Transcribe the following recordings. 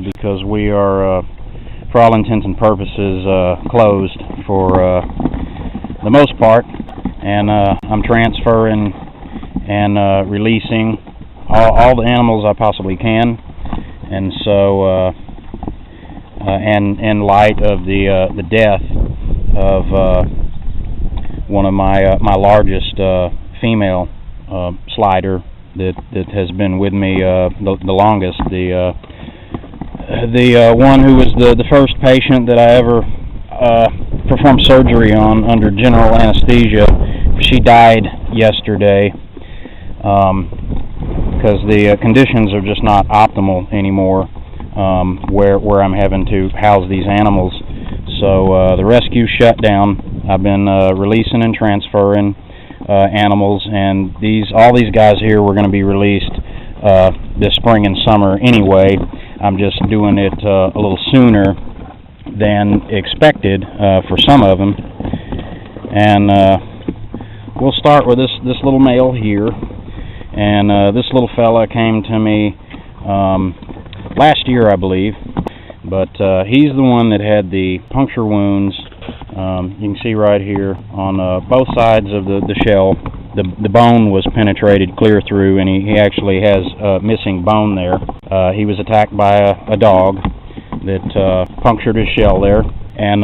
because we are, for all intents and purposes, closed for the most part, and I'm transferring and releasing all the animals I possibly can, and so and in light of the death of one of my largest female slider that has been with me the longest, the one who was the first patient that I ever performed surgery on under general anesthesia. She died yesterday because the conditions are just not optimal anymore where I'm having to house these animals. So the rescue shut down. I've been releasing and transferring animals, and all these guys here were going to be released this spring and summer anyway. I'm just doing it a little sooner than expected for some of them, and we'll start with this little male here. And this little fella came to me last year, I believe, but he's the one that had the puncture wounds. You can see right here on both sides of the shell. The bone was penetrated clear through, and he actually has missing bone there. He was attacked by a dog that punctured his shell there and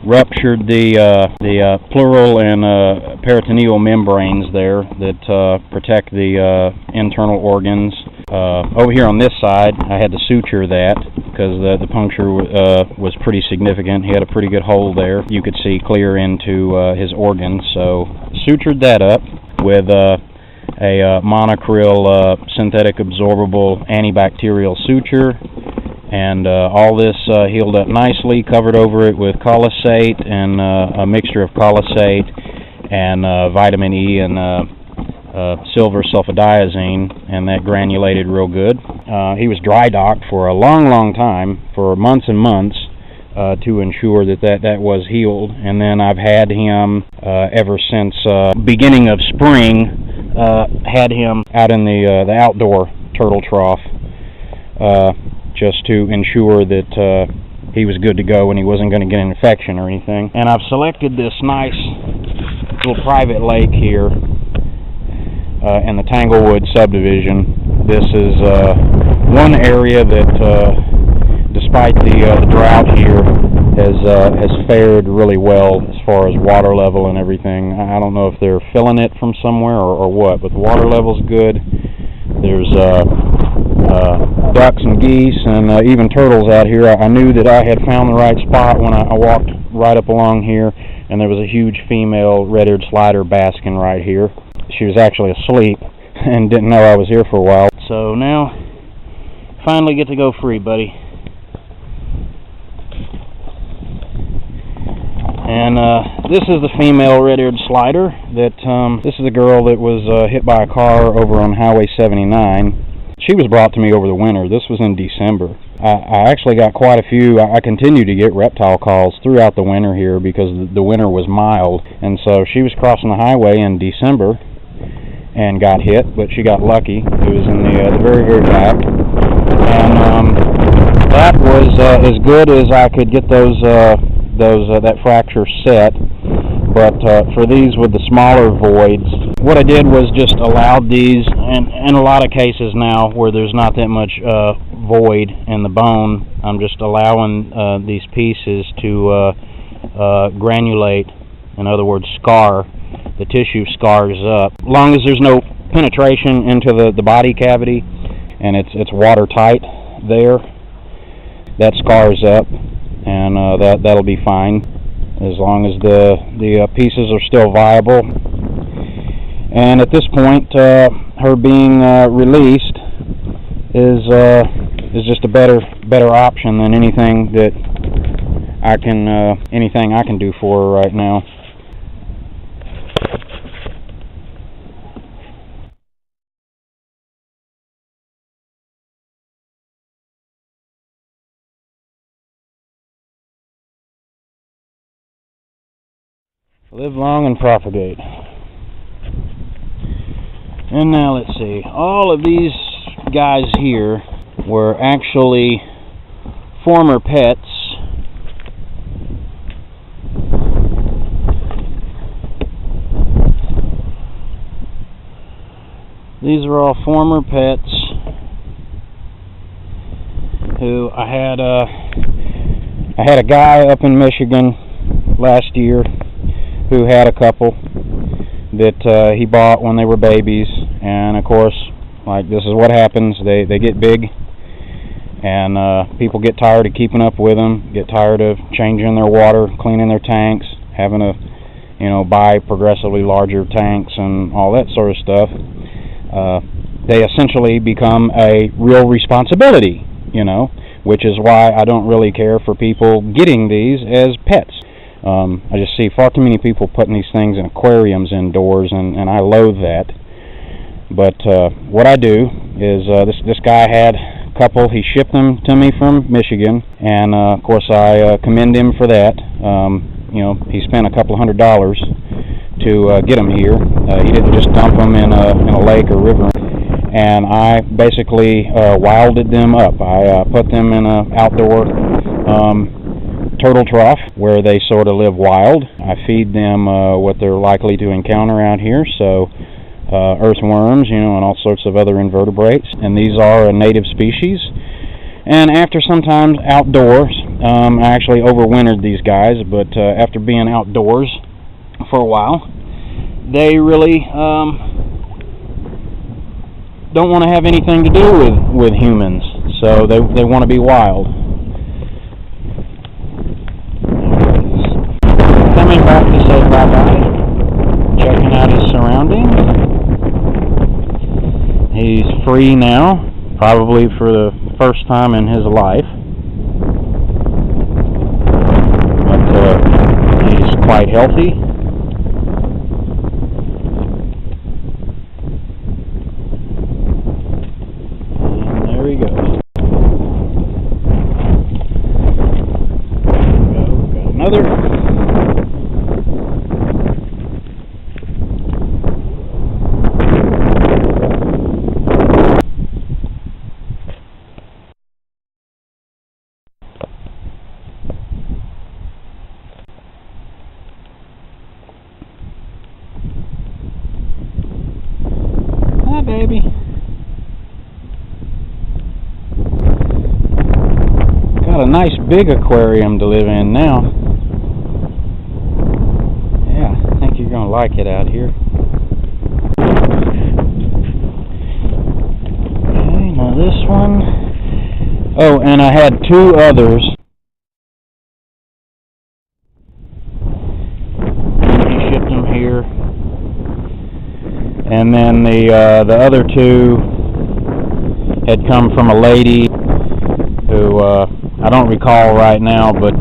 ruptured the pleural and peritoneal membranes there that protect the internal organs. Over here on this side, I had to suture that because the puncture was pretty significant. He had a pretty good hole there. You could see clear into his organs, so sutured that up with a monocryl synthetic absorbable antibacterial suture, and all this healed up nicely, covered over it with colosate and a mixture of colosate and vitamin E and silver sulfadiazine, and that granulated real good. He was dry docked for a long time, for months and months, to ensure that was healed, and then I've had him ever since beginning of spring, had him out in the outdoor turtle trough, just to ensure that he was good to go and he wasn't going to get an infection or anything. And I've selected this nice little private lake here in the Tanglewood subdivision. This is one area that, despite the drought here, has fared really well as far as water level and everything. I don't know if they're filling it from somewhere or what, but the water level's good. There's ducks and geese and even turtles out here. I knew that I had found the right spot when I walked right up along here, and there was a huge female red-eared slider basking right here. She was actually asleep and didn't know I was here for a while. So now, finally get to go free, buddy. And this is the female red-eared slider. This is a girl that was hit by a car over on Highway 79. She was brought to me over the winter. This was in December. I actually got quite a few. I continue to get reptile calls throughout the winter here because the winter was mild. And so she was crossing the highway in December and got hit, but she got lucky. It was in the very, very back. And that was as good as I could get that fracture set. But for these with the smaller voids, what I did was just allowed these, and in a lot of cases now where there's not that much void in the bone, I'm just allowing these pieces to granulate, in other words scar. The tissue scars up. As long as there's no penetration into the body cavity and it's watertight there, that scars up, and that'll be fine as long as the pieces are still viable. And at this point, her being released is just a better option than anything that I can do for her right now. Live long and propagate. And now let's see. All of these guys here were actually former pets. These are all former pets who I had a guy up in Michigan last year who had a couple that he bought when they were babies, and of course, like, this is what happens. They get big, and people get tired of keeping up with them, get tired of changing their water, cleaning their tanks, having to, buy progressively larger tanks and all that sort of stuff. They essentially become a real responsibility, which is why I don't really care for people getting these as pets. I just see far too many people putting these things in aquariums indoors, and I loathe that. But what I do is, this guy had a couple. He shipped them to me from Michigan, and of course I commend him for that. He spent a couple $100 to get them here. He didn't just dump them in a lake or river. And I basically wilded them up. I put them in an outdoor turtle trough where they sort of live wild. I feed them what they're likely to encounter out here, so earthworms, and all sorts of other invertebrates. And these are a native species. And after sometimes outdoors, I actually overwintered these guys, but after being outdoors for a while, they really don't want to have anything to do with humans, so they want to be wild. Coming back to say bye-bye, checking out his surroundings. He's free now, probably for the first time in his life, but he's quite healthy. There he goes. Got another. Hi, baby. Got a nice big aquarium to live in now. Yeah, I think you're going to like it out here. Okay, now this one. Oh, and I had two others. He shipped them here. And then the other two had come from a lady who I don't recall right now, but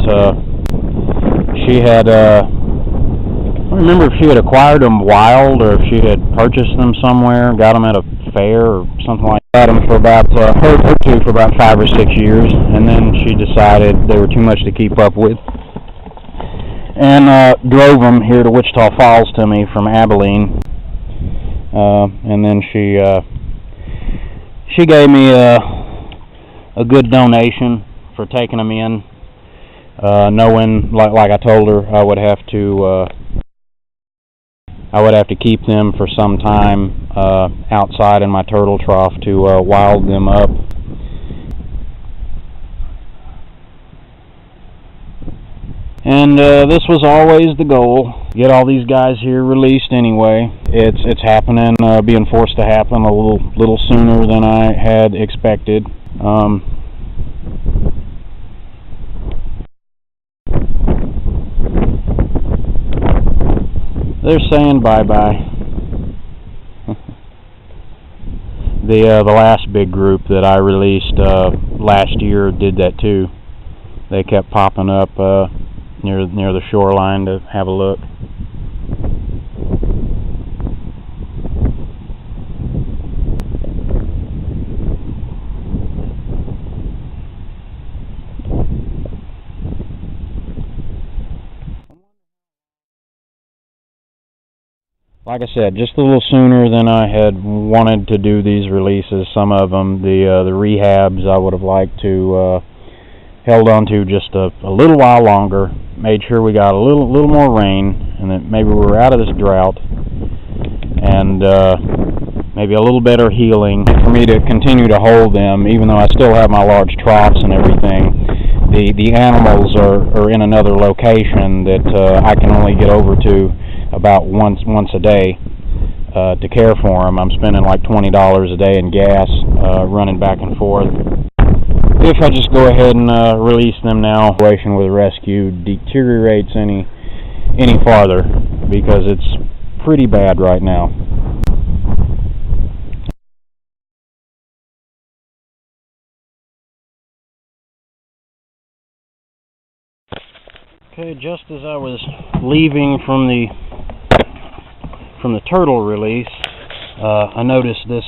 she had, I don't remember if she had acquired them wild or if she had purchased them somewhere, got them at a fair or something like that. Had them for about, her two for about 5 or 6 years, and then she decided they were too much to keep up with, and drove them here to Wichita Falls to me from Abilene. And then she gave me a good donation for taking them in, knowing, like I told her, I would have to keep them for some time outside in my turtle trough to wild them up. And this was always the goal, get all these guys here released anyway. It's happening, being forced to happen a little sooner than I had expected. They're saying bye-bye. The last big group that I released last year did that too. They kept popping up near the shoreline to have a look. Like I said, just a little sooner than I had wanted to do these releases. Some of them, the rehabs, I would have liked to held on to just a little while longer. Made sure we got a little more rain, and that maybe we were out of this drought, and maybe a little better healing for me to continue to hold them, even though I still have my large troughs and everything. The animals are in another location that I can only get over to about once a day to care for them. I'm spending like $20 a day in gas running back and forth. If I just go ahead and release them now, the situation with rescue deteriorates any farther, because it's pretty bad right now. Okay, just as I was leaving from the turtle release, I noticed this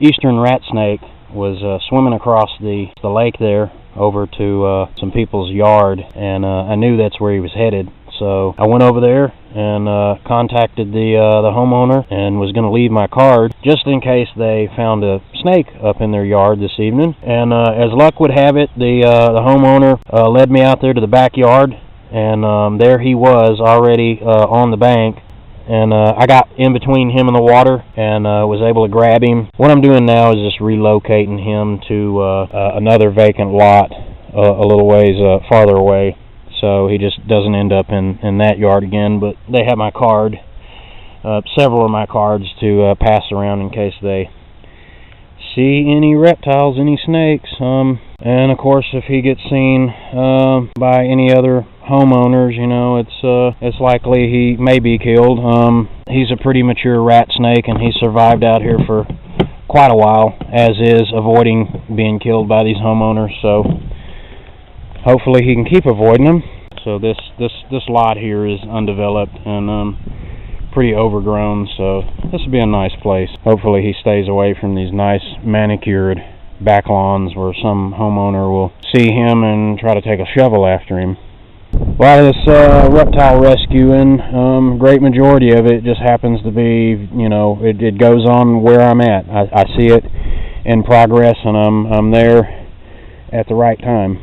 eastern ratsnake was swimming across the lake there over to some people's yard, and I knew that's where he was headed. So I went over there and contacted the homeowner, and was going to leave my card just in case they found a snake up in their yard this evening. And as luck would have it, the homeowner led me out there to the backyard, and there he was already on the bank. And I got in between him and the water and was able to grab him. What I'm doing now is just relocating him to another vacant lot a little ways farther away, so he just doesn't end up in that yard again. But they have my card, several of my cards, to pass around in case they see any reptiles, any snakes. And of course, if he gets seen by any other homeowners, you know, it's likely he may be killed. He's a pretty mature rat snake, and he survived out here for quite a while, as is avoiding being killed by these homeowners. So hopefully he can keep avoiding them. So this lot here is undeveloped and pretty overgrown, so this will be a nice place. Hopefully he stays away from these nice manicured back lawns where some homeowner will see him and try to take a shovel after him. A lot of this reptile rescuing, great majority of it just happens to be, you know, it goes on where I'm at. I see it in progress, and I'm there at the right time.